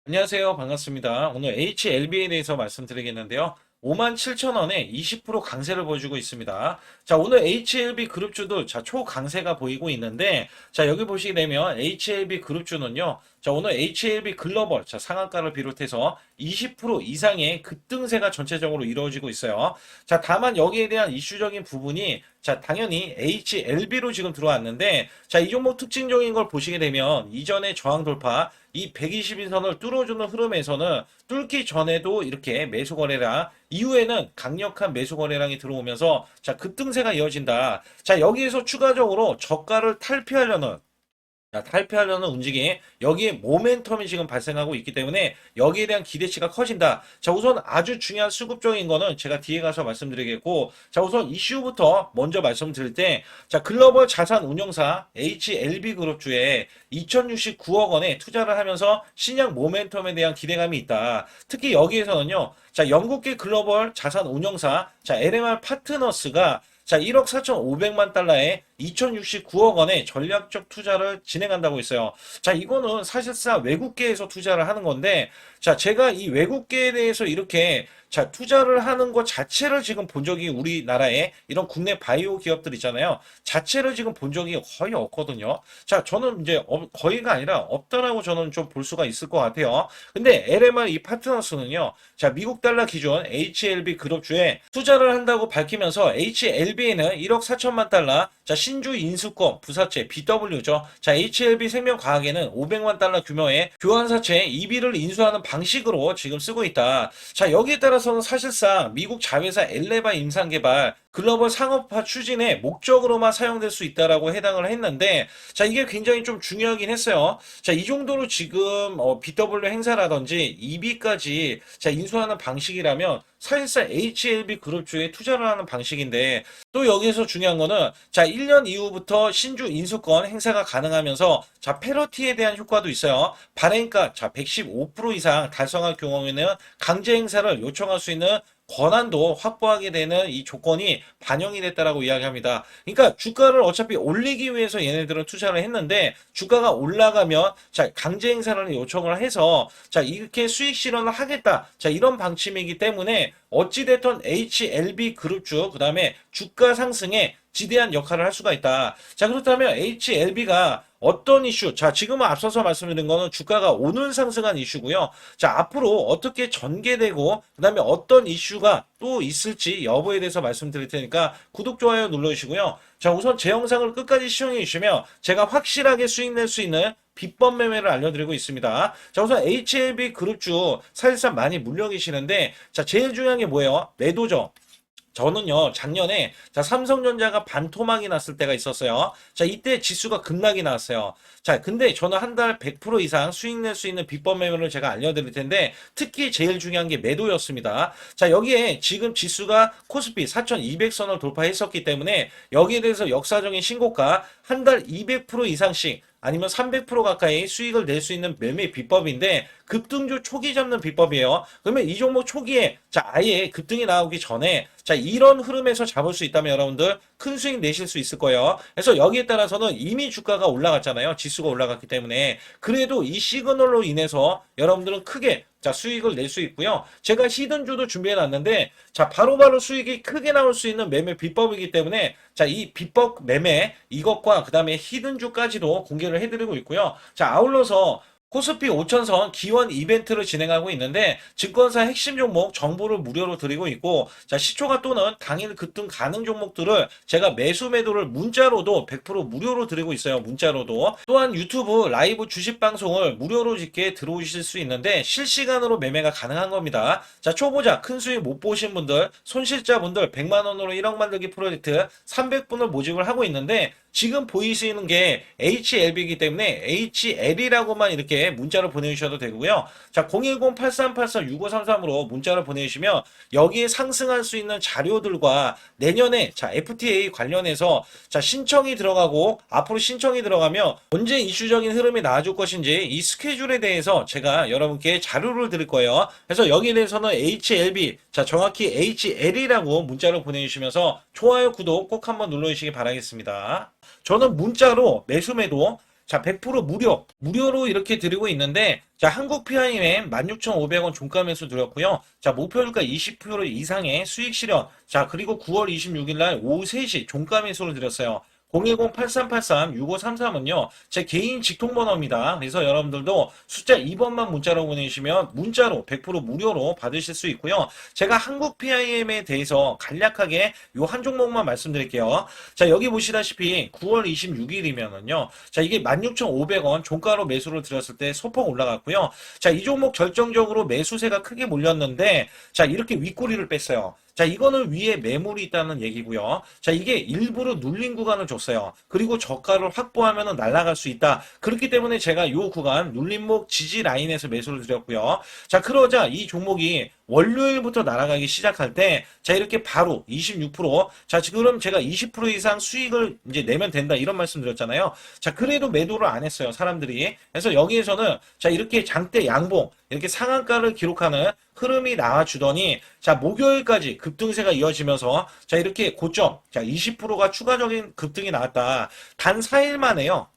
안녕하세요. 반갑습니다. 오늘 HLB에 대해서 말씀드리겠는데요. 57,000원에 20% 강세를 보여주고 있습니다. 자, 오늘 HLB 그룹주도 초강세가 보이고 있는데, 여기 보시게 되면 HLB 그룹주는요. 오늘 HLB 글로벌, 상한가를 비롯해서 20% 이상의 급등세가 전체적으로 이루어지고 있어요. 다만 여기에 대한 이슈적인 부분이 당연히 HLB로 지금 들어왔는데, 이 종목 특징적인 걸 보시게 되면 이전에 저항 돌파, 이 120일선을 뚫어주는 흐름에서는 뚫기 전에도 이렇게 매수 거래량, 이후에는 강력한 매수 거래량이 들어오면서 급등세가 이어진다. 여기에서 추가적으로 저가를 탈피하려는 움직임, 여기에 모멘텀이 지금 발생하고 있기 때문에 여기에 대한 기대치가 커진다. 우선 아주 중요한 수급적인 거는 제가 뒤에 가서 말씀드리겠고, 우선 이슈부터 먼저 말씀드릴 때, 글로벌 자산 운용사 HLB 그룹주에 2069억 원에 투자를 하면서 신약 모멘텀에 대한 기대감이 있다. 특히 여기에서는요, 영국계 글로벌 자산 운용사 LMR 파트너스가 1억 4,500만 달러에 2069억 원의 전략적 투자를 진행한다고 했어요. 이거는 사실상 외국계에서 투자를 하는 건데, 제가 이 외국계에 대해서 이렇게 투자를 하는 것 자체를 지금 본 적이 우리나라에 이런 국내 바이오 기업들 있잖아요. 자체를 지금 본 적이 거의 없거든요. 저는 이제 거의가 아니라 없다라고 저는 좀 볼 수가 있을 것 같아요. 근데 LMR 이 파트너스는요. 미국 달러 기준 HLB 그룹주에 투자를 한다고 밝히면서 HLB에는 1억 4천만 달러, 신주 인수권 부사채 BW죠. HLB 생명과학에는 500만 달러 규모의 교환사채 EB를 인수하는 방식으로 지금 쓰고 있다. 여기에 따라서는 사실상 미국 자회사 엘레바 임상개발 글로벌 상업화 추진의 목적으로만 사용될 수 있다라고 해당을 했는데, 이게 굉장히 좀 중요하긴 했어요. 이 정도로 지금 BW 행사라든지 EB까지 인수하는 방식이라면 사실상 HLB 그룹주에 투자를 하는 방식인데, 또 여기서 중요한 거는 1년 이후부터 신주 인수권 행사가 가능하면서 페러티에 대한 효과도 있어요. 발행가 115% 이상 달성할 경우에는 강제 행사를 요청할 수 있는 권한도 확보하게 되는 이 조건이 반영이 됐다라고 이야기합니다. 그러니까 주가를 어차피 올리기 위해서 얘네들은 투자를 했는데, 주가가 올라가면 강제 행사를 요청을 해서 이렇게 수익 실현을 하겠다. 이런 방침이기 때문에 어찌됐든 HLB 그룹주, 그 다음에 주가 상승에 지대한 역할을 할 수가 있다. 그렇다면 HLB가 어떤 이슈, 지금은 앞서서 말씀드린 거는 주가가 오늘 상승한 이슈고요. 앞으로 어떻게 전개되고, 그 다음에 어떤 이슈가 또 있을지 여부에 대해서 말씀드릴 테니까 구독, 좋아요 눌러주시고요. 우선 제 영상을 끝까지 시청해 주시면 제가 확실하게 수익 낼 수 있는 비법 매매를 알려드리고 있습니다. 우선 HLB 그룹주 사실상 많이 물려 계시는데, 제일 중요한 게 뭐예요? 매도죠. 저는요, 작년에, 삼성전자가 반토막이 났을 때가 있었어요. 이때 지수가 급락이 나왔어요. 근데 저는 한 달 100% 이상 수익 낼 수 있는 비법 매매를 제가 알려드릴 텐데, 특히 제일 중요한 게 매도였습니다. 여기에 지금 지수가 코스피 4200선을 돌파했었기 때문에, 여기에 대해서 역사적인 신고가 한 달 200% 이상씩, 아니면 300% 가까이 수익을 낼 수 있는 매매 비법인데, 급등주 초기 잡는 비법이에요. 그러면 이 종목 초기에 아예 급등이 나오기 전에 이런 흐름에서 잡을 수 있다면 여러분들 큰 수익 내실 수 있을 거예요. 그래서 여기에 따라서는 이미 주가가 올라갔잖아요. 지수가 올라갔기 때문에. 그래도 이 시그널로 인해서 여러분들은 크게 수익을 낼 수 있고요. 제가 히든주도 준비해 놨는데, 바로바로 수익이 크게 나올 수 있는 매매 비법이기 때문에, 이 비법 매매, 이것과 그 다음에 히든주까지도 공개를 해드리고 있고요. 아울러서 코스피 5천선 기원 이벤트를 진행하고 있는데, 증권사 핵심 종목 정보를 무료로 드리고 있고, 시초가 또는 당일 급등 가능 종목들을 제가 매수 매도를 문자로도 100% 무료로 드리고 있어요. 문자로도. 또한 유튜브 라이브 주식 방송을 무료로 짓게 들어오실 수 있는데, 실시간으로 매매가 가능한 겁니다. 초보자 큰 수익 못 보신 분들, 손실자분들 100만원으로 1억 만들기 프로젝트 300분을 모집을 하고 있는데, 지금 보이시는 게 HLB이기 때문에 HL이라고만 이렇게 문자를 보내주셔도 되고요. 010-8384-6533으로 문자를 보내주시면 여기에 상승할 수 있는 자료들과 내년에 FTA 관련해서 신청이 들어가고, 앞으로 신청이 들어가면 언제 이슈적인 흐름이 나와줄 것인지 이 스케줄에 대해서 제가 여러분께 자료를 드릴 거예요. 그래서 여기에 대해서는 HLB, 정확히 HL이라고 문자를 보내주시면서 좋아요, 구독 꼭 한번 눌러주시기 바라겠습니다. 저는 문자로 매수 매도 자, 100% 무료로 이렇게 드리고 있는데, 자, 한국 PIM 16,500원 종가 매수 드렸고요. 자, 목표주가 20% 이상의 수익 실현. 자, 그리고 9월 26일 날 오후 3시 종가 매수를 드렸어요. 010-8383-6533은요, 제 개인 직통번호입니다. 그래서 여러분들도 숫자 2번만 문자로 보내주시면 문자로 100% 무료로 받으실 수 있고요. 제가 한국 PIM에 대해서 간략하게 요 한 종목만 말씀드릴게요. 자, 여기 보시다시피 9월 26일이면은요, 자, 이게 16,500원 종가로 매수를 드렸을 때 소폭 올라갔고요. 자, 이 종목 결정적으로 매수세가 크게 몰렸는데, 자, 이렇게 윗꼬리를 뺐어요. 자, 이거는 위에 매물이 있다는 얘기고요. 자, 이게 일부러 눌린 구간을 줬어요. 그리고 저가를 확보하면 날아갈 수 있다. 그렇기 때문에 제가 요 구간 눌림목 지지 라인에서 매수를 드렸고요. 자, 그러자 이 종목이 월요일부터 날아가기 시작할 때, 자, 이렇게 바로 26%, 자, 지금 제가 20% 이상 수익을 이제 내면 된다, 이런 말씀 드렸잖아요. 자, 그래도 매도를 안 했어요, 사람들이. 그래서 여기에서는, 자, 이렇게 장대 양봉, 이렇게 상한가를 기록하는 흐름이 나와주더니, 자, 목요일까지 급등세가 이어지면서, 자, 이렇게 고점, 자, 20%가 추가적인 급등이 나왔다. 단 4일 만에요.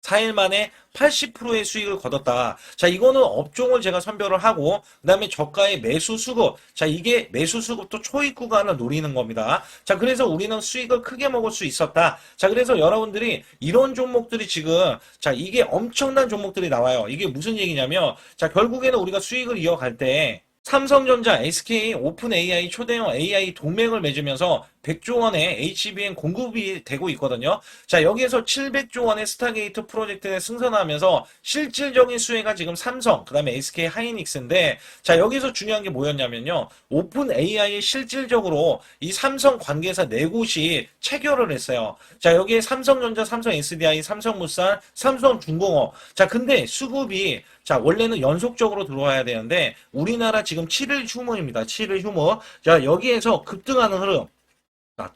4일 만에 80%의 수익을 거뒀다. 자, 이거는 업종을 제가 선별을 하고, 그 다음에 저가의 매수 수급. 자, 이게 매수 수급도 초입 구간을 노리는 겁니다. 자, 그래서 우리는 수익을 크게 먹을 수 있었다. 자, 그래서 여러분들이 이런 종목들이 지금, 자, 이게 엄청난 종목들이 나와요. 이게 무슨 얘기냐면, 자, 결국에는 우리가 수익을 이어갈 때, 삼성전자, SK, 오픈 AI, 초대형 AI 동맹을 맺으면서 100조 원의 HBM 공급이 되고 있거든요. 자, 여기에서 700조 원의 스타게이트 프로젝트에 승선하면서 실질적인 수혜가 지금 삼성, 그 다음에 SK 하이닉스인데, 자, 여기서 중요한 게 뭐였냐면요. 오픈 AI에 실질적으로 이 삼성 관계사 네 곳이 체결을 했어요. 자, 여기에 삼성전자, 삼성 SDI, 삼성물산, 삼성중공업. 자, 근데 수급이, 자, 원래는 연속적으로 들어와야 되는데, 우리나라 지금 7일 휴무입니다. 7일 휴무. 자, 여기에서 급등하는 흐름.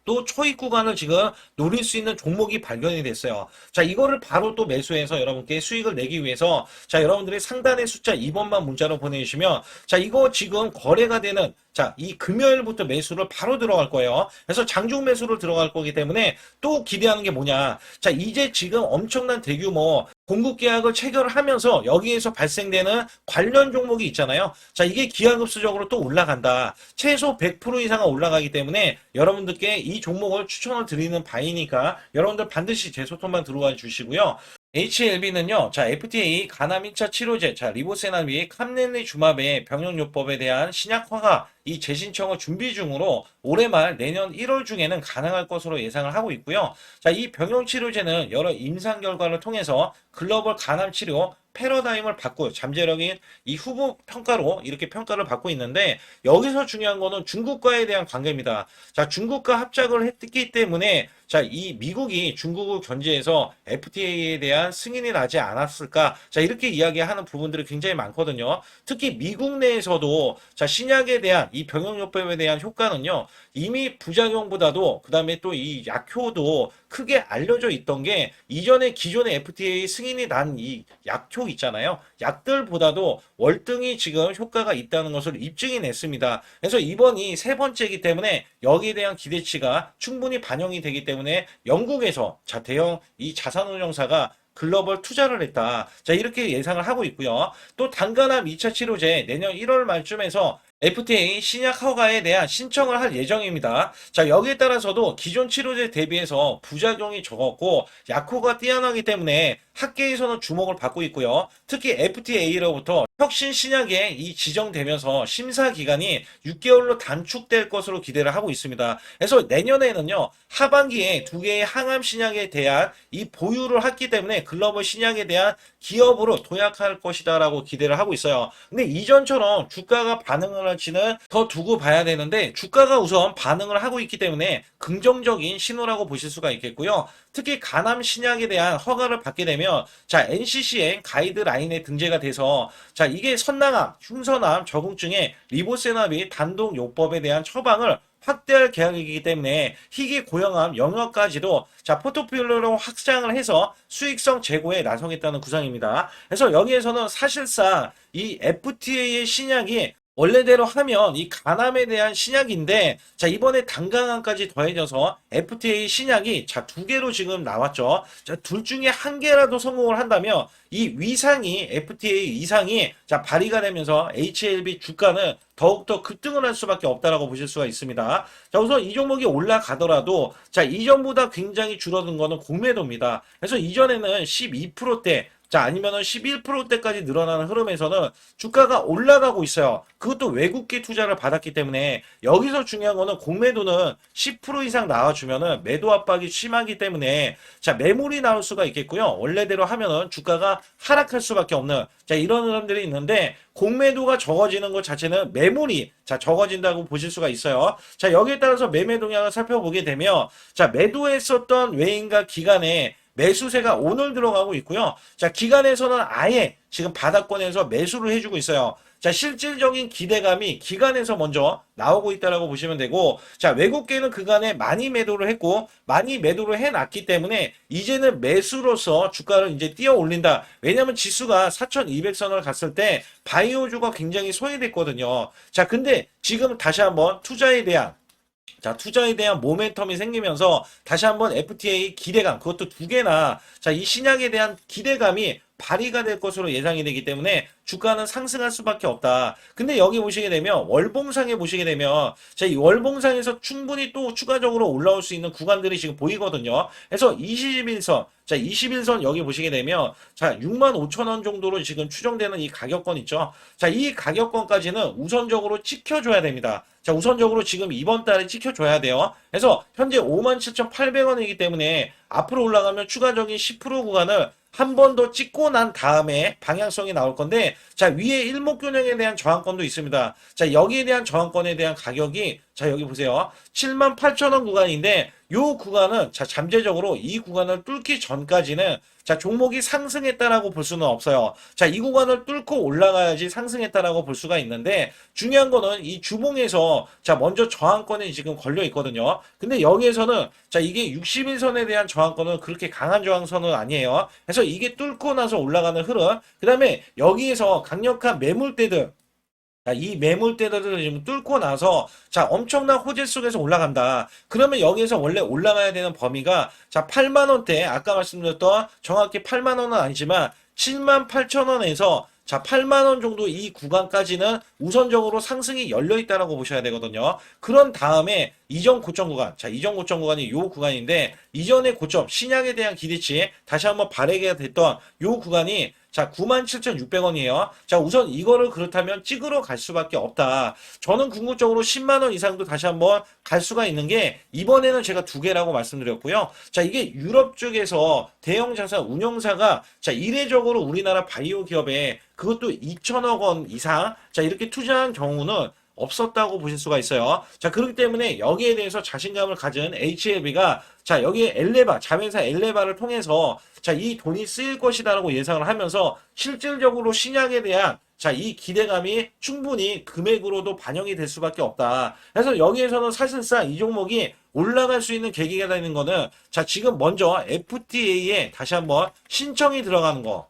또 초입 구간을 지금 노릴 수 있는 종목이 발견이 됐어요. 자, 이거를 바로 또 매수해서 여러분께 수익을 내기 위해서, 자, 여러분들이 상단의 숫자 2번만 문자로 보내주시면, 자, 이거 지금 거래가 되는, 자, 이 금요일부터 매수를 바로 들어갈 거예요. 그래서 장중 매수를 들어갈 거기 때문에 또 기대하는 게 뭐냐. 자, 이제 지금 엄청난 대규모 공급 계약을 체결하면서 여기에서 발생되는 관련 종목이 있잖아요. 자, 이게 기하급수적으로 또 올라간다. 최소 100% 이상은 올라가기 때문에 여러분들께 이 종목을 추천을 드리는 바이니까 여러분들 반드시 제 소통만 들어와 주시고요. HLB는요, 자, FDA 간암 1차 치료제, 자, 리보세나비, 캄렐리 주마베 병용요법에 대한 신약 허가, 이 재신청을 준비 중으로 올해 말 내년 1월 중에는 가능할 것으로 예상을 하고 있고요. 자, 이 병용 치료제는 여러 임상 결과를 통해서 글로벌 간암 치료 패러다임을 바꿔 잠재력인 이 후보 평가로 이렇게 평가를 받고 있는데, 여기서 중요한 거는 중국과에 대한 관계입니다. 자, 중국과 합작을 했기 때문에, 자, 이 미국이 중국을 견제해서 FTA에 대한 승인이 나지 않았을까? 자, 이렇게 이야기하는 부분들이 굉장히 많거든요. 특히 미국 내에서도, 자, 신약에 대한 이 병용요법에 대한 효과는요, 이미 부작용보다도, 그 다음에 또 이 약효도 크게 알려져 있던 게, 이전에 기존의 FDA 승인이 난 이 약효 있잖아요. 약들보다도 월등히 지금 효과가 있다는 것을 입증이 냈습니다. 그래서 이번이 세 번째이기 때문에 여기에 대한 기대치가 충분히 반영이 되기 때문에 영국에서, 자, 대형 이 자산운용사가 글로벌 투자를 했다. 자, 이렇게 예상을 하고 있고요. 또 단간암 2차 치료제 내년 1월 말쯤에서 FDA 신약 허가에 대한 신청을 할 예정입니다. 자, 여기에 따라서도 기존 치료제 대비해서 부작용이 적었고 약효가 뛰어나기 때문에 학계에서는 주목을 받고 있고요. 특히 FDA로부터 혁신 신약에 이 지정되면서 심사 기간이 6개월로 단축될 것으로 기대를 하고 있습니다. 그래서 내년에는요, 하반기에 두 개의 항암 신약에 대한 이 보유를 했기 때문에 글로벌 신약에 대한 기업으로 도약할 것이다라고 기대를 하고 있어요. 근데 이전처럼 주가가 반응을 할지는 더 두고 봐야 되는데, 주가가 우선 반응을 하고 있기 때문에 긍정적인 신호라고 보실 수가 있겠고요. 특히 간암 신약에 대한 허가를 받게 되면, 자, NCCN 가이드라인에 등재가 돼서, 자, 이게 선낭암, 흉선암, 적응증의 리보세나비 단독 요법에 대한 처방을 확대할 계획이기 때문에 희귀 고형암 영역까지도, 자, 포트폴리오로 확장을 해서 수익성 제고에 나서겠다는 구상입니다. 그래서 여기에서는 사실상 이 FTA의 신약이 원래대로 하면 이 간암에 대한 신약인데, 자, 이번에 단강암까지 더해져서 FTA 신약이 자, 두 개로 지금 나왔죠. 자, 둘 중에 한 개라도 성공을 한다면 이 위상이, FTA 이상이 자, 발휘가 되면서 HLB 주가는 더욱더 급등을 할 수밖에 없다라고 보실 수가 있습니다. 자, 우선 이 종목이 올라가더라도 자, 이전보다 굉장히 줄어든 거는 공매도입니다. 그래서 이전에는 12%대, 자, 아니면은 11%대까지 늘어나는 흐름에서는 주가가 올라가고 있어요. 그것도 외국계 투자를 받았기 때문에 여기서 중요한 거는 공매도는 10% 이상 나와주면은 매도 압박이 심하기 때문에 자, 매물이 나올 수가 있겠고요. 원래대로 하면은 주가가 하락할 수밖에 없는 자, 이런 흐름들이 있는데 공매도가 적어지는 것 자체는 매물이 자, 적어진다고 보실 수가 있어요. 자, 여기에 따라서 매매 동향을 살펴보게 되면 자, 매도했었던 외인과 기관의 매수세가 오늘 들어가고 있고요. 자, 기관에서는 아예 지금 바닥권에서 매수를 해주고 있어요. 자, 실질적인 기대감이 기관에서 먼저 나오고 있다라고 보시면 되고, 자, 외국계는 그간에 많이 매도를 했고, 많이 매도를 해놨기 때문에, 이제는 매수로서 주가를 이제 뛰어 올린다. 왜냐면 지수가 4,200선을 갔을 때, 바이오주가 굉장히 소외됐거든요. 자, 근데 지금 다시 한번 투자에 대한 자, 투자에 대한 모멘텀이 생기면서 다시 한번 FTA 기대감, 그것도 두 개나, 자, 이 신약에 대한 기대감이 발휘가 될 것으로 예상이 되기 때문에 주가는 상승할 수밖에 없다. 근데 여기 보시게 되면 월봉상에 보시게 되면 자, 이 월봉상에서 충분히 또 추가적으로 올라올 수 있는 구간들이 지금 보이거든요. 그래서 21선, 자, 21선 여기 보시게 되면 자, 65,000원 정도로 지금 추정되는 이 가격권 있죠. 자, 이 가격권까지는 우선적으로 지켜줘야 됩니다. 자, 우선적으로 지금 이번 달에 지켜줘야 돼요. 그래서 현재 57,800원이기 때문에 앞으로 올라가면 추가적인 10% 구간을 한 번 더 찍고 난 다음에 방향성이 나올 건데, 자, 위에 일목균형에 대한 저항권도 있습니다. 자, 여기에 대한 저항권에 대한 가격이, 자, 여기 보세요. 78,000원 구간인데, 요 구간은, 자, 잠재적으로 이 구간을 뚫기 전까지는, 자, 종목이 상승했다라고 볼 수는 없어요. 자, 이 구간을 뚫고 올라가야지 상승했다라고 볼 수가 있는데, 중요한 거는 이 주봉에서, 자, 먼저 저항권이 지금 걸려 있거든요. 근데 여기에서는, 자, 이게 61선에 대한 저항권은 그렇게 강한 저항선은 아니에요. 그래서 이게 뚫고 나서 올라가는 흐름, 그 다음에 여기에서 강력한 매물대들, 자, 이 매물대들을 지금 뚫고 나서 자, 엄청난 호재 속에서 올라간다. 그러면 여기에서 원래 올라가야 되는 범위가 자, 8만 원대, 아까 말씀드렸던 정확히 8만 원은 아니지만 7만 8천 원에서 자, 8만 원 정도 이 구간까지는 우선적으로 상승이 열려 있다라고 보셔야 되거든요. 그런 다음에 이전 고점 구간, 자, 이전 고점 구간이 요 구간인데 이전의 고점, 신약에 대한 기대치 다시 한번 발휘가 됐던 요 구간이 자, 97,600원이에요. 자, 우선 이거를 그렇다면 찍으러 갈 수밖에 없다. 저는 궁극적으로 10만 원 이상도 다시 한번 갈 수가 있는 게 이번에는 제가 두 개라고 말씀드렸고요. 자, 이게 유럽 쪽에서 대형 자산 운용사가 자, 이례적으로 우리나라 바이오 기업에 그것도 2천억 원 이상 자, 이렇게 투자한 경우는 없었다고 보실 수가 있어요. 자, 그렇기 때문에 여기에 대해서 자신감을 가진 HLB가 자, 여기에 엘레바, 자회사 엘레바를 통해서 자, 이 돈이 쓰일 것이다라고 예상을 하면서 실질적으로 신약에 대한 자, 이 기대감이 충분히 금액으로도 반영이 될 수밖에 없다. 그래서 여기에서는 사실상 이 종목이 올라갈 수 있는 계기가 되는 거는 자, 지금 먼저 FTA에 다시 한번 신청이 들어가는 거.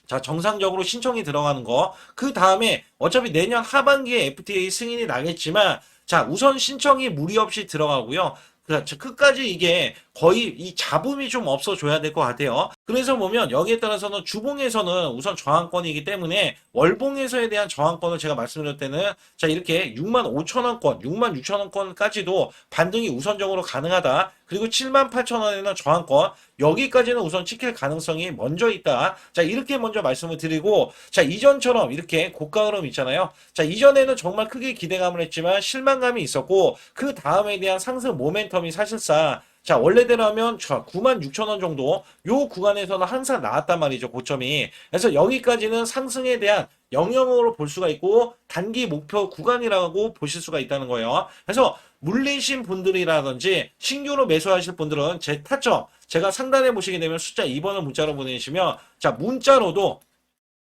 자, 정상적으로 신청이 들어가는 거. 그 다음에 어차피 내년 하반기에 FTA 승인이 나겠지만, 자, 우선 신청이 무리 없이 들어가고요. 그렇죠. 끝까지 이게 거의 이 잡음이 좀 없어줘야 될 것 같아요. 그래서 보면 여기에 따라서는 주봉에서는 우선 저항권이기 때문에 월봉에서에 대한 저항권을 제가 말씀드릴 때는 자, 이렇게 65,000원권, 66,000원권까지도 반등이 우선적으로 가능하다. 그리고 78,000원에는 저항권, 여기까지는 우선 찍힐 가능성이 먼저 있다. 자, 이렇게 먼저 말씀을 드리고, 자, 이전처럼 이렇게 고가 흐름 있잖아요. 자, 이전에는 정말 크게 기대감을 했지만 실망감이 있었고, 그 다음에 대한 상승 모멘텀이 사실상 자, 원래대로 하면 96,000원 정도 요 구간에서는 항상 나왔단 말이죠, 고점이. 그래서 여기까지는 상승에 대한 영역으로 볼 수가 있고 단기 목표 구간이라고 보실 수가 있다는 거예요. 그래서 물리신 분들이라든지 신규로 매수하실 분들은 제 타점 제가 상단에 보시게 되면 숫자 2번을 문자로 보내시면 자, 문자로도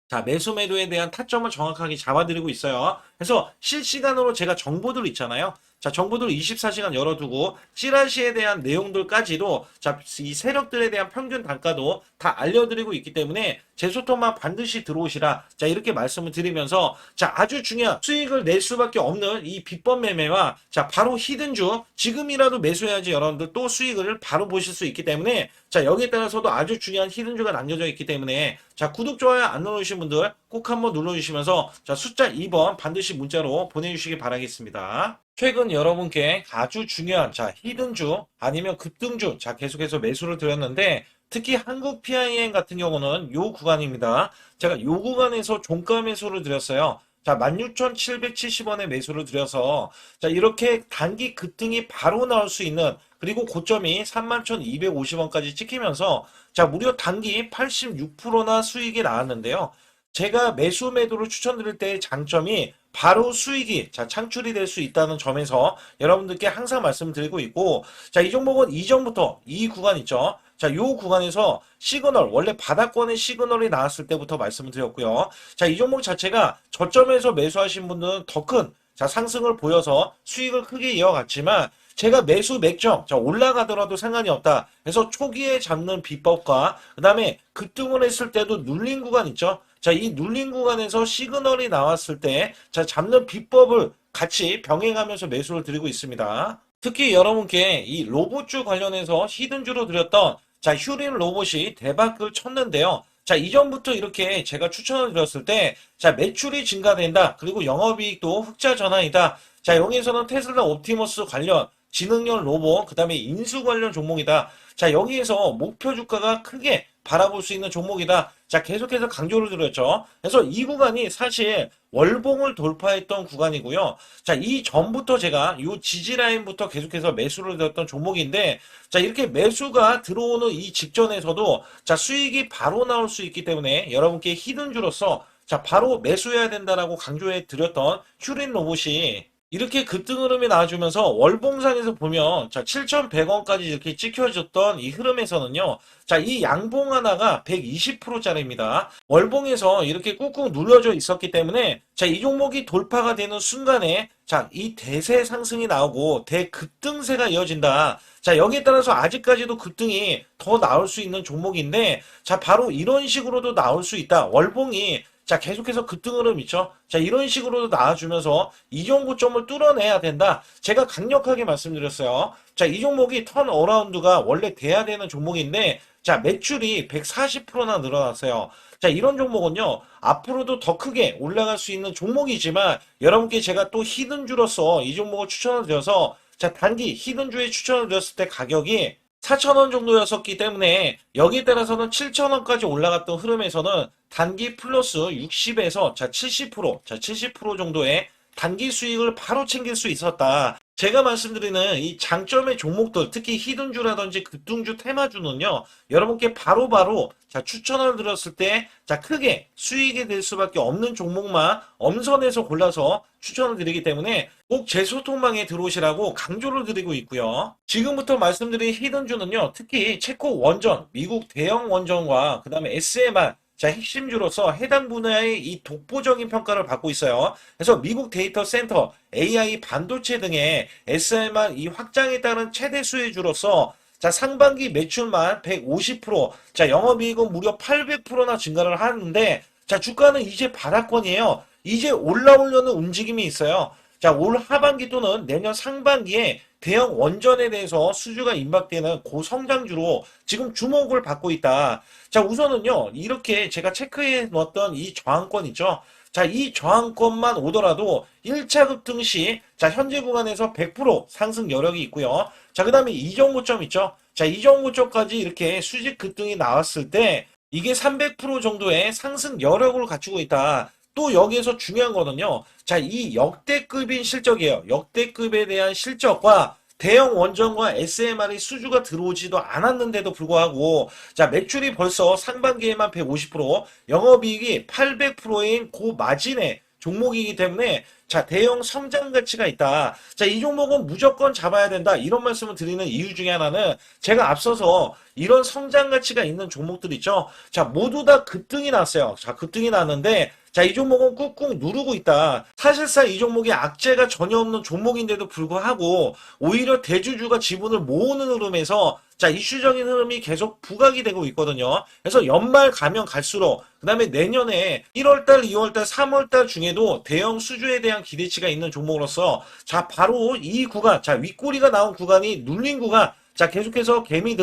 자, 매수 매도에 대한 타점을 정확하게 잡아드리고 있어요. 그래서 실시간으로 제가 정보들 있잖아요. 자, 정보들 24시간 열어두고 찌라시에 대한 내용들까지도 자, 이 세력들에 대한 평균 단가도 다 알려드리고 있기 때문에 제 소통만 반드시 들어오시라. 자, 이렇게 말씀을 드리면서 자, 아주 중요한 수익을 낼 수밖에 없는 이 비법 매매와 자, 바로 히든주 지금이라도 매수해야지 여러분들 또 수익을 바로 보실 수 있기 때문에 자, 여기에 따라서도 아주 중요한 히든주가 남겨져 있기 때문에 자, 구독, 좋아요 안 눌러주신 분들 꼭 한번 눌러주시면서 자, 숫자 2번 반드시 문자로 보내주시기 바라겠습니다. 최근 여러분께 아주 중요한 자, 히든주 아니면 급등주 자, 계속해서 매수를 드렸는데 특히 한국 PIM 같은 경우는 요 구간입니다. 제가 요 구간에서 종가 매수를 드렸어요. 자, 16,770원에 매수를 드려서 자, 이렇게 단기 급등이 바로 나올 수 있는 그리고 고점이 31,250원까지 찍히면서 자, 무려 단기 86%나 수익이 나왔는데요. 제가 매수 매도를 추천드릴 때의 장점이 바로 수익이 자, 창출이 될 수 있다는 점에서 여러분들께 항상 말씀드리고 있고 자, 이 종목은 이전부터 이 구간 있죠. 자, 요 구간에서 시그널, 원래 바닥권의 시그널이 나왔을 때부터 말씀을 드렸고요. 자, 이 종목 자체가 저점에서 매수하신 분들은 더 큰 자, 상승을 보여서 수익을 크게 이어갔지만 제가 매수 맥점, 자, 올라가더라도 상관이 없다. 그래서 초기에 잡는 비법과 그 다음에 급등을 했을 때도 눌린 구간 있죠. 자, 이 눌린 구간에서 시그널이 나왔을 때, 자, 잡는 비법을 같이 병행하면서 매수를 드리고 있습니다. 특히 여러분께 이 로봇주 관련해서 히든주로 드렸던, 자, 휴린 로봇이 대박을 쳤는데요. 자, 이전부터 이렇게 제가 추천을 드렸을 때, 자, 매출이 증가된다. 그리고 영업이익도 흑자 전환이다. 자, 여기에서는 테슬라 옵티머스 관련, 지능형 로봇, 그 다음에 인수 관련 종목이다. 자, 여기에서 목표 주가가 크게 바라볼 수 있는 종목이다. 자, 계속해서 강조를 드렸죠. 그래서 이 구간이 사실 월봉을 돌파했던 구간이고요. 자, 이 전부터 제가 이 지지 라인부터 계속해서 매수를 드렸던 종목인데, 자, 이렇게 매수가 들어오는 이 직전에서도 자, 수익이 바로 나올 수 있기 때문에 여러분께 히든주로서 자, 바로 매수해야 된다라고 강조해 드렸던 휴린 로봇이 이렇게 급등 흐름이 나와주면서 월봉상에서 보면 자 7,100원까지 이렇게 찍혀졌던 이 흐름에서는요. 자, 이 양봉 하나가 120%짜리입니다. 월봉에서 이렇게 꾹꾹 눌러져 있었기 때문에 자, 이 종목이 돌파가 되는 순간에 자, 이 대세 상승이 나오고 대급등세가 이어진다. 자, 여기에 따라서 아직까지도 급등이 더 나올 수 있는 종목인데 자, 바로 이런 식으로도 나올 수 있다. 월봉이 자, 계속해서 급등 흐름 있죠. 자, 이런 식으로도 나와주면서 이전 고점을 뚫어내야 된다. 제가 강력하게 말씀드렸어요. 자, 이 종목이 턴어라운드가 원래 돼야 되는 종목인데 자, 매출이 140%나 늘어났어요. 자, 이런 종목은요, 앞으로도 더 크게 올라갈 수 있는 종목이지만 여러분께 제가 또 히든주로서 이 종목을 추천을 드려서 자, 단기 히든주에 추천을 드렸을 때 가격이 4,000원 정도였었기 때문에 여기에 따라서는 7,000원까지 올라갔던 흐름에서는 단기 플러스 60에서 자 70%, 자 70% 정도의 단기 수익을 바로 챙길 수 있었다. 제가 말씀드리는 이 장점의 종목들, 특히 히든주라든지 급등주, 테마주는요, 여러분께 바로바로 자 추천을 드렸을 때 자 크게 수익이 될 수밖에 없는 종목만 엄선해서 골라서 추천을 드리기 때문에 꼭 제 소통방에 들어오시라고 강조를 드리고 있고요. 지금부터 말씀드린 히든주는요, 특히 체코 원전, 미국 대형 원전과 그 다음에 SMR 자, 핵심주로서 해당 분야의 이 독보적인 평가를 받고 있어요. 그래서 미국 데이터 센터, AI 반도체 등의 SMR 이 확장에 따른 최대 수혜주로서 자, 상반기 매출만 150%, 자, 영업이익은 무려 800%나 증가를 하는데 자, 주가는 이제 바닥권이에요. 이제 올라오려는 움직임이 있어요. 자, 올 하반기 또는 내년 상반기에 대형 원전에 대해서 수주가 임박되는 고성장주로 지금 주목을 받고 있다. 자, 우선은요, 이렇게 제가 체크해 놓았던 이 저항권 있죠. 자, 이 저항권만 오더라도 1차 급등 시, 자, 현재 구간에서 100% 상승 여력이 있고요. 자, 그 다음에 이전 고점 있죠. 자, 이전 고점까지 이렇게 수직 급등이 나왔을 때, 이게 300% 정도의 상승 여력을 갖추고 있다. 또 여기에서 중요한 거는요. 자, 이 역대급인 실적이에요. 역대급에 대한 실적과 대형 원전과 SMR이 수주가 들어오지도 않았는데도 불구하고 자, 매출이 벌써 상반기에만 150%, 영업이익이 800%인 고마진의 종목이기 때문에 자, 대형 성장 가치가 있다. 자, 이 종목은 무조건 잡아야 된다. 이런 말씀을 드리는 이유 중에 하나는 제가 앞서서 이런 성장 가치가 있는 종목들 있죠. 자, 모두 다 급등이 났어요. 자, 급등이 났는데 자, 이 종목은 꾹꾹 누르고 있다. 사실상 이 종목이 악재가 전혀 없는 종목인데도 불구하고 오히려 대주주가 지분을 모으는 흐름에서 자, 이슈적인 흐름이 계속 부각이 되고 있거든요. 그래서 연말 가면 갈수록 그다음에 내년에 1월달, 2월달, 3월달 중에도 대형 수주에 대한 기대치가 있는 종목으로서 자, 바로 이 구간, 자, 윗꼬리가 나온 구간이 눌린 구간, 자, 계속해서 개미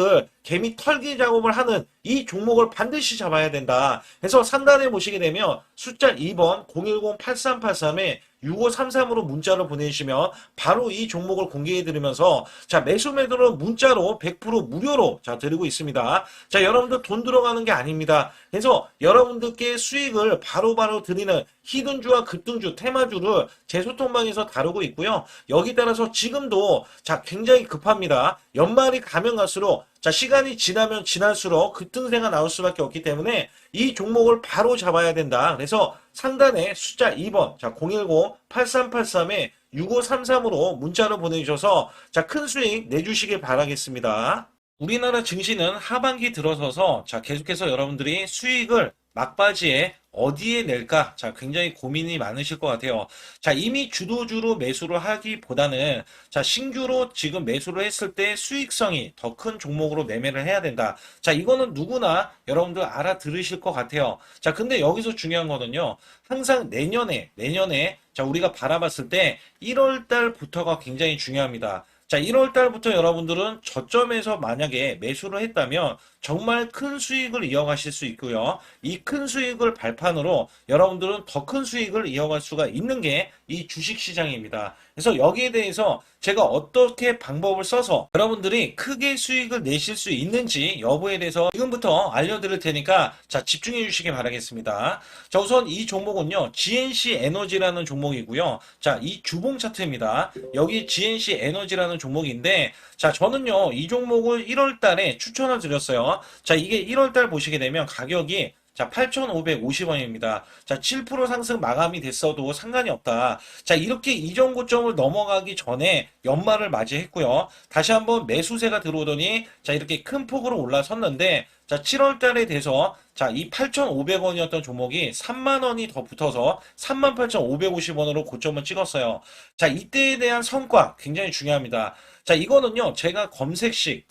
털기 작업을 하는 이 종목을 반드시 잡아야 된다. 그래서 상단에 보시게 되면 숫자 2번 010-8383에 6533으로 문자를 보내주시면 바로 이 종목을 공개해 드리면서 자, 매수 매도는 문자로 100% 무료로 자, 드리고 있습니다. 자, 여러분들 돈 들어가는 게 아닙니다. 그래서 여러분들께 수익을 바로바로 드리는 히든주와 급등주, 테마주를 제 소통방에서 다루고 있고요. 여기 따라서 지금도 자, 굉장히 급합니다. 연말이 가면 갈수록 자, 시간이 지나면 지날수록 급등세가 나올 수밖에 없기 때문에 이 종목을 바로 잡아야 된다. 그래서 상단에 숫자 2번, 자, 010-8383에 6533으로 문자로 보내주셔서 자, 큰 수익 내주시길 바라겠습니다. 우리나라 증시는 하반기 들어서서 자, 계속해서 여러분들이 수익을 막바지에 어디에 낼까? 자, 굉장히 고민이 많으실 것 같아요. 자, 이미 주도주로 매수를 하기보다는 자, 신규로 지금 매수를 했을 때 수익성이 더 큰 종목으로 매매를 해야 된다. 자, 이거는 누구나 여러분들 알아들으실 것 같아요. 자, 근데 여기서 중요한 거는요. 항상 내년에 자, 우리가 바라봤을 때 1월 달부터가 굉장히 중요합니다. 자, 1월 달부터 여러분들은 저점에서 만약에 매수를 했다면 정말 큰 수익을 이어가실 수 있고요. 이 큰 수익을 발판으로 여러분들은 더 큰 수익을 이어갈 수가 있는 게 이 주식시장입니다. 그래서 여기에 대해서 제가 어떻게 방법을 써서 여러분들이 크게 수익을 내실 수 있는지 여부에 대해서 지금부터 알려드릴 테니까 자, 집중해 주시기 바라겠습니다. 자, 우선 이 종목은요, GNC 에너지라는 종목이고요. 자, 이 주봉 차트입니다. 여기 GNC 에너지라는 종목인데 자, 저는요, 이 종목을 1월 달에 추천을 드렸어요. 자, 이게 1월 달 보시게 되면 가격이 자, 8,550원입니다. 자, 7% 상승 마감이 됐어도 상관이 없다. 자, 이렇게 이전 고점을 넘어가기 전에 연말을 맞이했고요. 다시 한번 매수세가 들어오더니 자, 이렇게 큰 폭으로 올라섰는데 자, 7월 달에 돼서 자, 이 8,500원이었던 종목이 3만 원이 더 붙어서 38,550원으로 고점을 찍었어요. 자, 이때에 대한 성과 굉장히 중요합니다. 자, 이거는요, 제가 검색식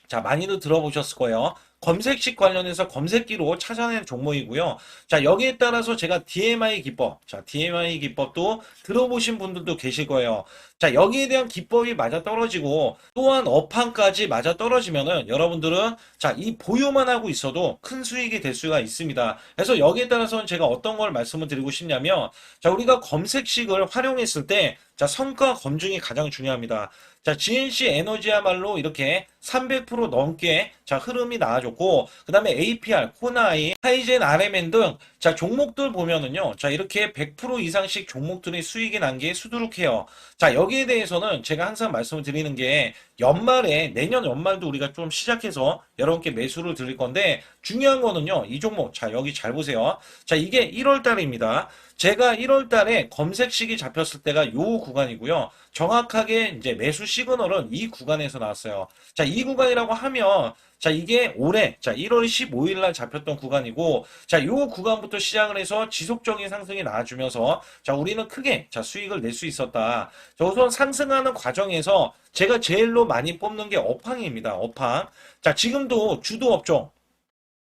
자, 많이들 들어보셨을 거예요. 검색식 관련해서 검색기로 찾아낸 종목이고요. 자, 여기에 따라서 제가 DMI 기법, 자, DMI 기법도 들어보신 분들도 계실 거예요. 자, 여기에 대한 기법이 맞아 떨어지고 또한 업황까지 맞아 떨어지면은 여러분들은 자, 이 보유만 하고 있어도 큰 수익이 될 수가 있습니다. 그래서 여기에 따라서는 제가 어떤 걸 말씀을 드리고 싶냐면 자, 우리가 검색식을 활용했을 때 자, 성과 검증이 가장 중요합니다. 자, GNC 에너지야말로 이렇게 300% 넘게 자, 흐름이 나와줬고, 그 다음에 APR, 코나이, 하이젠, RMN 등 자, 종목들 보면은요. 자, 이렇게 100% 이상씩 종목들이 수익이 난 게 수두룩해요. 자, 여기에 대해서는 제가 항상 말씀을 드리는 게 연말에 내년 연말도 우리가 좀 시작해서 여러분께 매수를 드릴 건데 중요한 거는요. 이 종목 자, 여기 잘 보세요. 자, 이게 1월 달입니다. 제가 1월 달에 검색식이 잡혔을 때가 요 구간이고요. 정확하게 이제 매수 시그널은 이 구간에서 나왔어요. 자, 이 구간이라고 하면 자, 이게 올해 자, 1월 15일 날 잡혔던 구간이고 자, 요 구간부터 시작을 해서 지속적인 상승이 나와주면서 자, 우리는 크게 자, 수익을 낼 수 있었다. 자, 우선 상승하는 과정에서 제가 제일로 많이 뽑는 게 업황입니다. 업황. 자, 지금도 주도 업종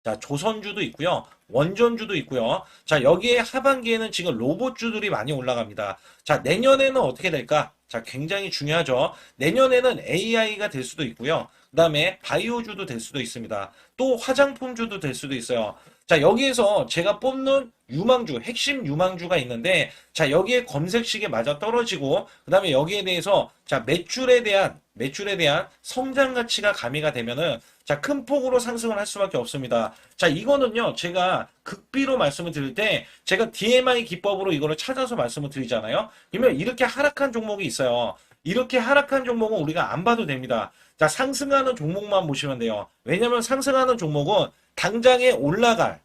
자, 조선주도 있고요. 원전주도 있고요. 자, 여기에 하반기에는 지금 로봇주들이 많이 올라갑니다. 자, 내년에는 어떻게 될까? 자, 굉장히 중요하죠. 내년에는 AI가 될 수도 있고요. 그 다음에 바이오주도 될 수도 있습니다. 또 화장품주도 될 수도 있어요. 자, 여기에서 제가 뽑는 유망주, 핵심 유망주가 있는데, 자, 여기에 검색식에 맞아 떨어지고, 그 다음에 여기에 대해서, 자, 매출에 대한 성장 가치가 가미가 되면은, 자, 큰 폭으로 상승을 할 수밖에 없습니다. 자, 이거는요, 제가 극비로 말씀을 드릴 때, 제가 DMI 기법으로 이거를 찾아서 말씀을 드리잖아요. 그러면 이렇게 하락한 종목이 있어요. 이렇게 하락한 종목은 우리가 안 봐도 됩니다. 자, 상승하는 종목만 보시면 돼요. 왜냐면 상승하는 종목은 당장에 올라갈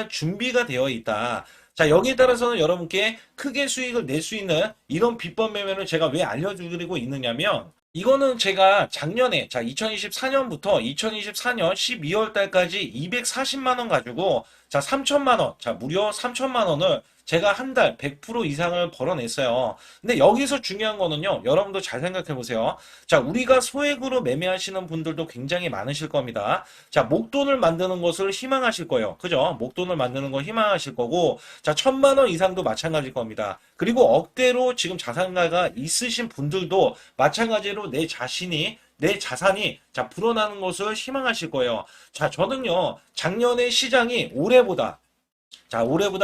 준비가 되어 있다. 자, 여기에 따라서는 여러분께 크게 수익을 낼 수 있는 이런 비법 매매를 제가 왜 알려드리고 있느냐면 이거는 제가 작년에, 자, 2024년부터 2024년 12월 달까지 240만 원 가지고, 자, 3천만 원, 자, 무려 3천만 원을 제가 한 달 100% 이상을 벌어냈어요. 근데 여기서 중요한 거는요, 여러분도 잘 생각해 보세요. 자, 우리가 소액으로 매매하시는 분들도 굉장히 많으실 겁니다. 자, 목돈을 만드는 것을 희망하실 거예요. 그죠? 목돈을 만드는 거 희망하실 거고, 자, 1,000만 원 이상도 마찬가지일 겁니다. 그리고 억대로 지금 자산가가 있으신 분들도 마찬가지로 내 자산이 자 불어나는 것을 희망하실 거예요. 자, 저는요 작년에 시장이 올해보다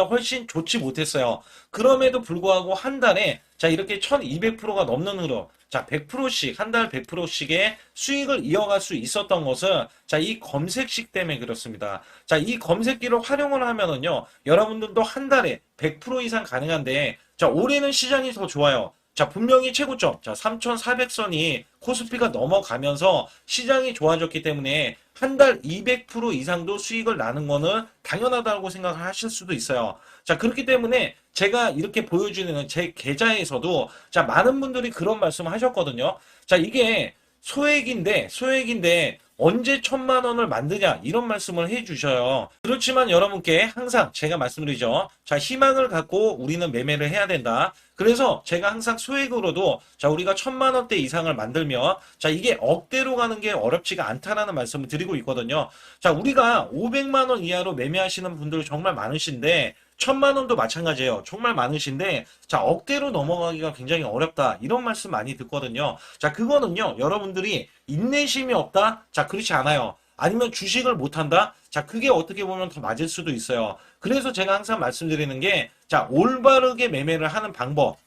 훨씬 좋지 못했어요. 그럼에도 불구하고 한 달에 자 이렇게 1200%가 넘는 흐름, 자 100%씩 한 달 100%씩의 수익을 이어갈 수 있었던 것은 자 이 검색식 때문에 그렇습니다. 자 이 검색기를 활용을 하면은요 여러분들도 한 달에 100% 이상 가능한데 자 올해는 시장이 더 좋아요. 자, 분명히 최고점, 자, 3,400선이 코스피가 넘어가면서 시장이 좋아졌기 때문에 한 달 200% 이상도 수익을 나는 거는 당연하다고 생각을 하실 수도 있어요. 자, 그렇기 때문에 제가 이렇게 보여주는 제 계좌에서도 자, 많은 분들이 그런 말씀을 하셨거든요. 자, 이게 소액인데 언제 1,000만 원을 만드냐 이런 말씀을 해주셔요. 그렇지만 여러분께 항상 제가 말씀드리죠. 자, 희망을 갖고 우리는 매매를 해야 된다. 그래서 제가 항상 소액으로도 자 우리가 1,000만 원대 이상을 만들면 자 이게 억대로 가는 게 어렵지가 않다라는 말씀을 드리고 있거든요. 자 우리가 500만 원 이하로 매매하시는 분들 정말 많으신데 1,000만 원도 마찬가지예요. 정말 많으신데 자 억대로 넘어가기가 굉장히 어렵다 이런 말씀 많이 듣거든요. 자 그거는요 여러분들이 인내심이 없다? 자 그렇지 않아요. 아니면 주식을 못한다? 자 그게 어떻게 보면 더 맞을 수도 있어요. 그래서 제가 항상 말씀드리는 게 자 올바르게 매매를 하는 방법,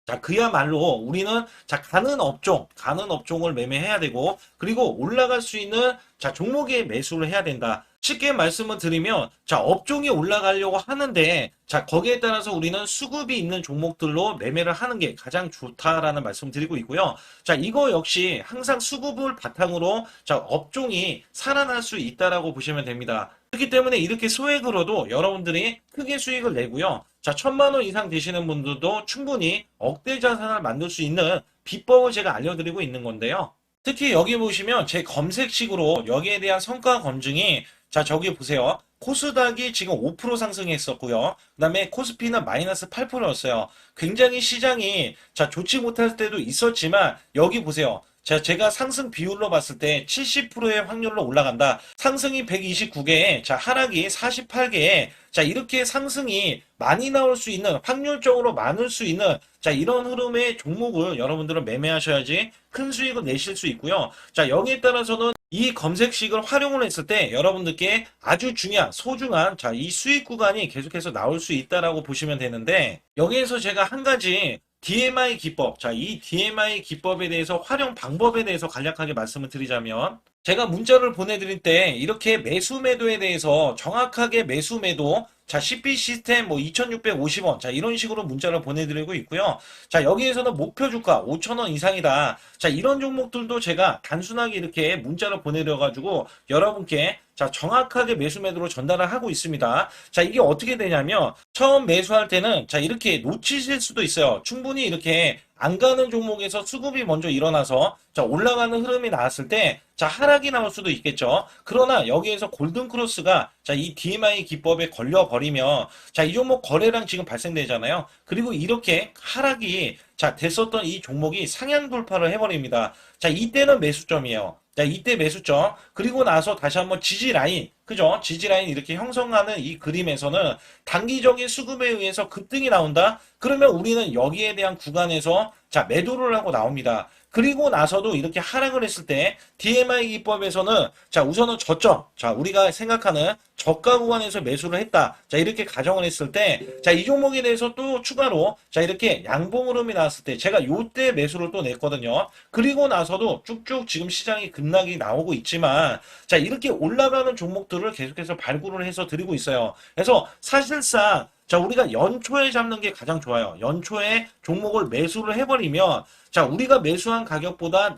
자, 그야말로 우리는 자, 가는 업종을 매매해야 되고, 그리고 올라갈 수 있는 자, 종목에 매수를 해야 된다. 쉽게 말씀을 드리면, 자, 업종이 올라가려고 하는데, 자, 거기에 따라서 우리는 수급이 있는 종목들로 매매를 하는 게 가장 좋다라는 말씀을 드리고 있고요. 자, 이거 역시 항상 수급을 바탕으로 자, 업종이 살아날 수 있다라고 보시면 됩니다. 그렇기 때문에 이렇게 소액으로도 여러분들이 크게 수익을 내고요. 자, 1,000만 원 이상 되시는 분들도 충분히 억대 자산을 만들 수 있는 비법을 제가 알려드리고 있는 건데요. 특히 여기 보시면 제 검색식으로 여기에 대한 성과 검증이 자, 저기 보세요. 코스닥이 지금 5% 상승했었고요. 그 다음에 코스피는 마이너스 8%였어요. 굉장히 시장이 자, 좋지 못할 때도 있었지만 여기 보세요. 자, 제가 상승 비율로 봤을 때 70%의 확률로 올라간다. 상승이 129개에, 자, 하락이 48개에, 자, 이렇게 상승이 많이 나올 수 있는, 확률적으로 많을 수 있는, 자, 이런 흐름의 종목을 여러분들은 매매하셔야지 큰 수익을 내실 수 있고요. 자, 여기에 따라서는 이 검색식을 활용을 했을 때 여러분들께 아주 중요한, 소중한, 자, 이 수익 구간이 계속해서 나올 수 있다라고 보시면 되는데, 여기에서 제가 한 가지 DMI 기법, 자, 이 DMI 기법에 대해서 활용 방법에 대해서 간략하게 말씀을 드리자면, 제가 문자를 보내드릴 때 이렇게 매수 매도에 대해서 정확하게 매수 매도, 자, CP 시스템 뭐 2,650원, 자, 이런 식으로 문자를 보내드리고 있고요. 자, 여기에서는 목표 주가 5,000원 이상이다. 자, 이런 종목들도 제가 단순하게 이렇게 문자를 보내드려가지고 여러분께 자, 정확하게 매수 매도로 전달을 하고 있습니다. 자, 이게 어떻게 되냐면 처음 매수할 때는 자, 이렇게 놓치실 수도 있어요. 충분히 이렇게 안 가는 종목에서 수급이 먼저 일어나서 자, 올라가는 흐름이 나왔을 때 자, 하락이 나올 수도 있겠죠. 그러나 여기에서 골든 크로스가 자, 이 DMI 기법에 걸려 버리면 자, 이 종목 거래량 지금 발생되잖아요. 그리고 이렇게 하락이 자, 됐었던 이 종목이 상향 돌파를 해버립니다. 자, 이때는 매수점이에요. 자, 이때 매수점. 그리고 나서 다시 한번 지지 라인. 그죠? 지지 라인 이렇게 형성하는 이 그림에서는 단기적인 수급에 의해서 급등이 나온다? 그러면 우리는 여기에 대한 구간에서 자, 매도를 하고 나옵니다. 그리고 나서도 이렇게 하락을 했을 때 DMI 기법에서는 자, 우선은 저점. 자, 우리가 생각하는 저가 구간에서 매수를 했다. 자, 이렇게 가정을 했을 때 자, 이 종목에 대해서 또 추가로 자, 이렇게 양봉 흐름이 나왔을 때 제가 요때 매수를 또 냈거든요. 그리고 나서도 쭉쭉 지금 시장이 급락이 나오고 있지만 자, 이렇게 올라가는 종목들을 계속해서 발굴을 해서 드리고 있어요. 그래서 사실상 자, 우리가 연초에 잡는 게 가장 좋아요. 연초에 종목을 매수를 해버리면 자, 우리가 매수한 가격보다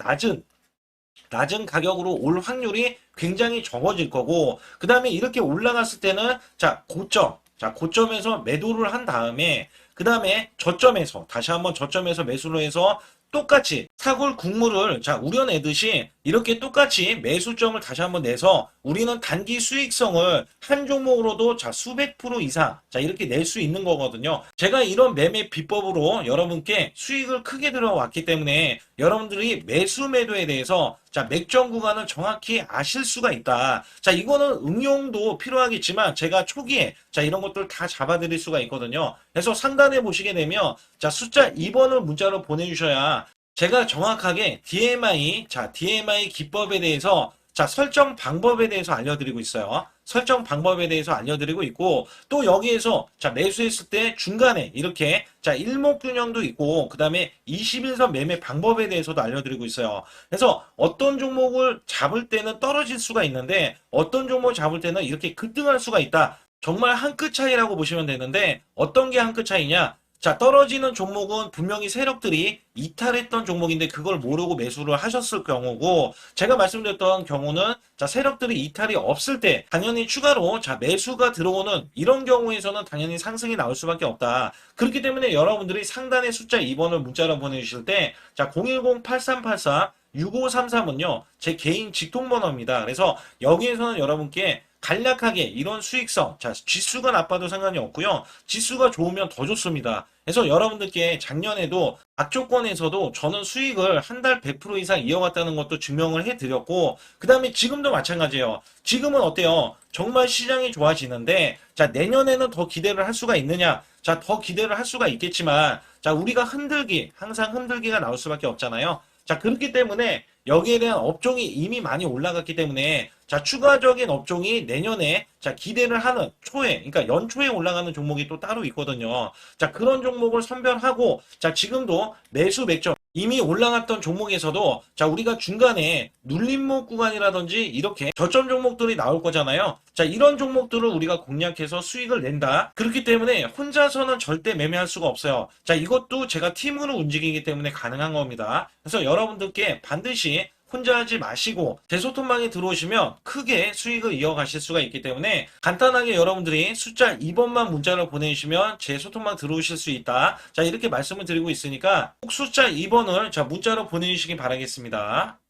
낮은 가격으로 올 확률이 굉장히 적어질 거고, 그 다음에 이렇게 올라갔을 때는 자, 고점에서 매도를 한 다음에, 그 다음에 저점에서, 다시 한번 저점에서 매수를 해서 똑같이 사골 국물을 자 우려내듯이 이렇게 똑같이 매수점을 다시 한번 내서 우리는 단기 수익성을 한 종목으로도 자 수백 프로 이상 자 이렇게 낼 수 있는 거거든요. 제가 이런 매매 비법으로 여러분께 수익을 크게 들어왔기 때문에 여러분들이 매수 매도에 대해서 자 맥점 구간을 정확히 아실 수가 있다. 자 이거는 응용도 필요하겠지만 제가 초기에 자 이런 것들 다 잡아드릴 수가 있거든요. 그래서 상단에 보시게 되면 자 숫자 2번을 문자로 보내주셔야 제가 정확하게 DMI 자 DMI 기법에 대해서 자 설정 방법에 대해서 알려드리고 있어요. 설정 방법에 대해서 알려드리고 있고 또 여기에서 자 매수했을 때 중간에 이렇게 자 일목균형도 있고 그 다음에 21선 매매 방법에 대해서도 알려드리고 있어요. 그래서 어떤 종목을 잡을 때는 떨어질 수가 있는데 어떤 종목을 잡을 때는 이렇게 급등할 수가 있다. 정말 한 끗 차이라고 보시면 되는데 어떤 게 한 끗 차이냐? 자, 떨어지는 종목은 분명히 세력들이 이탈했던 종목인데 그걸 모르고 매수를 하셨을 경우고 제가 말씀드렸던 경우는 자, 세력들이 이탈이 없을 때 당연히 추가로 자, 매수가 들어오는 이런 경우에서는 당연히 상승이 나올 수밖에 없다. 그렇기 때문에 여러분들이 상단의 숫자 2번을 문자로 보내주실 때 자, 010-8384 6533은요, 제 개인 직통번호입니다. 그래서 여기에서는 여러분께 간략하게 이런 수익성, 자, 지수가 나빠도 상관이 없고요. 지수가 좋으면 더 좋습니다. 그래서 여러분들께 작년에도 악조건에서도 저는 수익을 한 달 100% 이상 이어갔다는 것도 증명을 해드렸고, 그 다음에 지금도 마찬가지예요. 지금은 어때요? 정말 시장이 좋아지는데, 자, 내년에는 더 기대를 할 수가 있느냐? 자, 더 기대를 할 수가 있겠지만, 자, 우리가 항상 흔들기가 나올 수밖에 없잖아요. 자, 그렇기 때문에 여기에 대한 업종이 이미 많이 올라갔기 때문에 자, 추가적인 업종이 내년에 자, 기대를 하는 초에, 그러니까 연초에 올라가는 종목이 또 따로 있거든요. 자, 그런 종목을 선별하고 자, 지금도 매수 맥점 이미 올라갔던 종목에서도 자, 우리가 중간에 눌림목 구간이라든지 이렇게 저점 종목들이 나올 거잖아요. 자, 이런 종목들을 우리가 공략해서 수익을 낸다. 그렇기 때문에 혼자서는 절대 매매할 수가 없어요. 자, 이것도 제가 팀으로 움직이기 때문에 가능한 겁니다. 그래서 여러분들께 반드시 혼자 하지 마시고 제 소통방에 들어오시면 크게 수익을 이어가실 수가 있기 때문에 간단하게 여러분들이 숫자 2번만 문자를 보내주시면 제 소통방 들어오실 수 있다. 자, 이렇게 말씀을 드리고 있으니까 꼭 숫자 2번을 자 문자로 보내주시기 바라겠습니다.